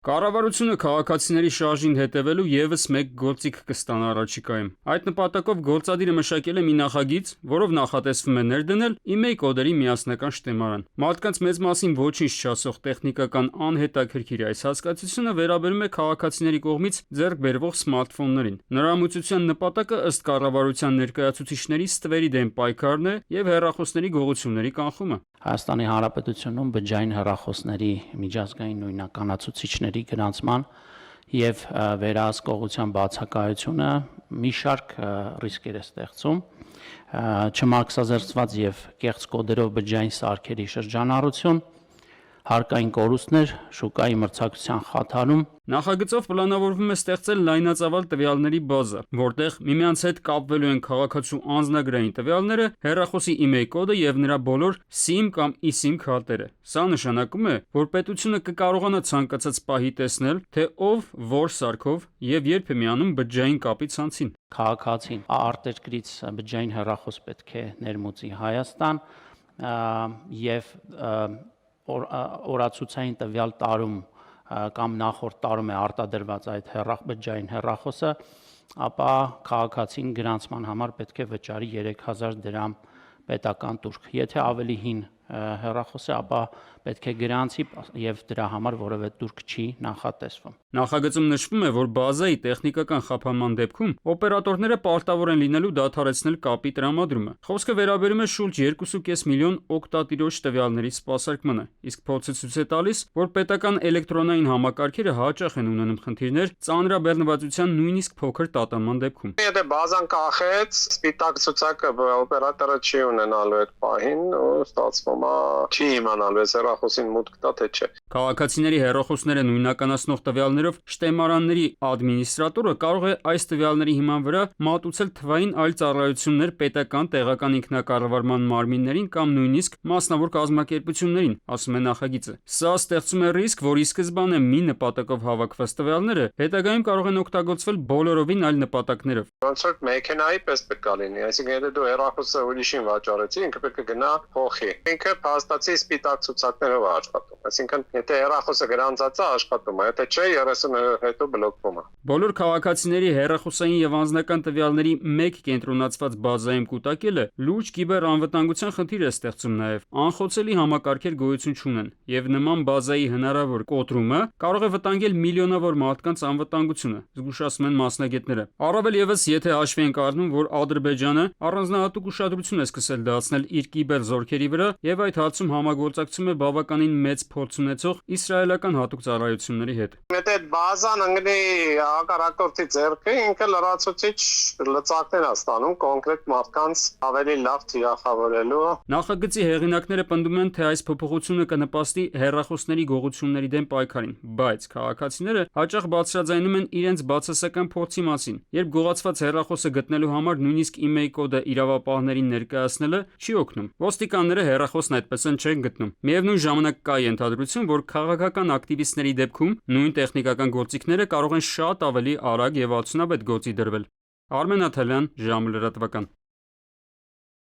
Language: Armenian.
Կառավարությունը քաղաքացիների շարժին հետևելու ևս մեկ գործիք կստանա առաջիկայում։ Այդ նպատակով գործադիրը մշակել է մի նախագիծ, որով նախատեսվում է ներդնել email կոդերի միասնական շտեմարան։ Մարդկանց մեծ մասին ոչինչ չասող տեխնիկական անհետաքրքիր այս հասկացությունը վերաբերում է քաղաքացիների կողմից ձեռք բերվող սմարթֆոններին։ Նորամուծության նպատակը ըստ կառավարության ներկայացուցիչների ստվերի դեմ պայքարն է եւ հեռախոսների գողությունների կանխումը։ Հայաստանի Հանրապետությունում բջջային հեռախոսների միջազգային նույնականացուցիչների գրանցման եւ վերահսկողության բացակայությունը մի շարք ռիսկեր է ստեղծում, չմարքսազերծված եւ կեղծ կոդերով բջջային սարքերի շրջանառություն, հարկային կորուստներ, շուկայի մրցակցության խաթարում։ Նախագծով պլանավորվում է ստեղծել լայնածավալ տվյալների բազա, որտեղ միմյանց հետ կապվելու են քաղաքացու անձնագրային տվյալները, հեռախոսի email կոդը եւ նրա բոլոր SIM կամ eSIM քարտերը։ Սա նշանակում է, որ պետությունը կկարողանա ցանկացած պահի տեսնել, թե ով որ սարքով եւ երբ է միանում բջջային կապի ցանցին։ Քաղաքացին արտերկրից բջջային հեռախոս պետք է ներմուծի Հայաստան եւ օրացուցային տվյալ տարում կամ նախորդ տարում է արտադրված այդ բջջային հեռախոսը, ապա քաղաքացին գրանցման համար պետք է վճարի 3000 դրամ պետական տուրք։ Եթե ավելի հին հեռախոս է, ապա պետք է գրանցի եւ դրա համար որևէ տուրք չի նախատեսվում։ Նախագծում նշվում է, որ բազայի տեխնիկական խափանման դեպքում օպերատորները պարտավոր են լինելու դադարեցնել կապի տրամադրումը։ Խոսքը վերաբերում է շուրջ 2.5 միլիոն օգտատիրոջ տվյալների սպասարկմանը, իսկ փորձը ցույց է տալիս, որ պետական էլեկտրոնային համակարգերը հաճախ են ունենում խնդիրներ ծանրաբեռնվածության նույնիսկ փոքր տատանման դեպքում։ Եթե բազան կախեց, սպիտակ ցուցակը օպերատորը չի ունենալու այդ պահին, ու ստացվում է չի իմանալու է հեռախոսին մուտք տա թե չէ։ Քաղաքացիների հեռախոսները նույնականացնող տվյալներով շտեմարանների ադմինիստրատորը կարող է այս տվյալների հիման վրա մատուցել թվային այլ ծառայություններ պետական տեղական ինքնակառավարման մարմիններին կամ նույնիսկ մասնավոր կազմակերպություններին, ասում է նախագիծը։ Սա ստեղծում է ռիսկ, որ ի սկզբանե մի նպատակով հավաքված տվյալները հետագայում կարող են օգտագործվել բոլորովին այլ նպատակներով։ Ոնց որ մեքենայի պես պետք է լինի, այսինքն եթե դու հեռախոսը ուրիշին վաճառեցի, ինքը պետք է գնա փոխի։ Ինքը փաստացի սպիտակ ցուցակներով է աշխատում։ Այսինքն եթե հեռախոսը գրանցած է, աշխատում է, եթե չէ 30 օրը հետո բլոկվում է։ Բոլոր քաղաքացիների հեռախոսային եւ անձնական տվյալների մեկ կենտրոնացված բազայում կուտակելը լուրջ կիբերանվտանգության խնդիր է ստեղծում նաեւ։ Անխոցելի համակարգեր գոյություն չունեն եւ նման բազայի հնարավոր կոտրումը կարող է վտանգել միլիոնավոր մարդկանց անվտանգությունը, զգուշացնում են մասնագետները։ Առավել եւս, եթե հաշվի ենք առնում, որ Ադրբեջանը առանձնահատուկ ուշադրություն է սկսել դարձնել իր կիբեր զորքերի վրա եւ այդ հարցում համագործակցում է բավականին մեծ փորձ ունեցող իսրայելական հատուկ ծառայությունների հետ։ Եթե այդ բազան ընկնի հակառակորդի ձեռքը, ինքը լրացուցիչ լծակներ է ստանում կոնկրետ մարդկանց ավելի լավ թիրախավորելու։ Նախագծի հեղինակները պնդում են, թե այս փոփոխությունը կնպաստի հեռախոսների գողությունների դեմ պայքարին, բայց քաղաքացիները հաճախ բացրաձայնում են իրենց բացասական փորձի մասին, երբ գողացված հեռախոսը գտնելու համար նույնիսկ email կոդը իրավապահներին ներկայացնելը չի օգնում։ Ոստիկանները հեռախոսն այդպես են չեն գտնում։ Միևնույն ժամանակ կա ենթադրություն, որ քաղաքական ակտիվիստների դեպքում նույն տեխնիկական գործիքները կարող են շատ ավելի արագ եւ արդյունավետ գործի դրվել։ Արմեն Աթալյան, ժամը լրատվական։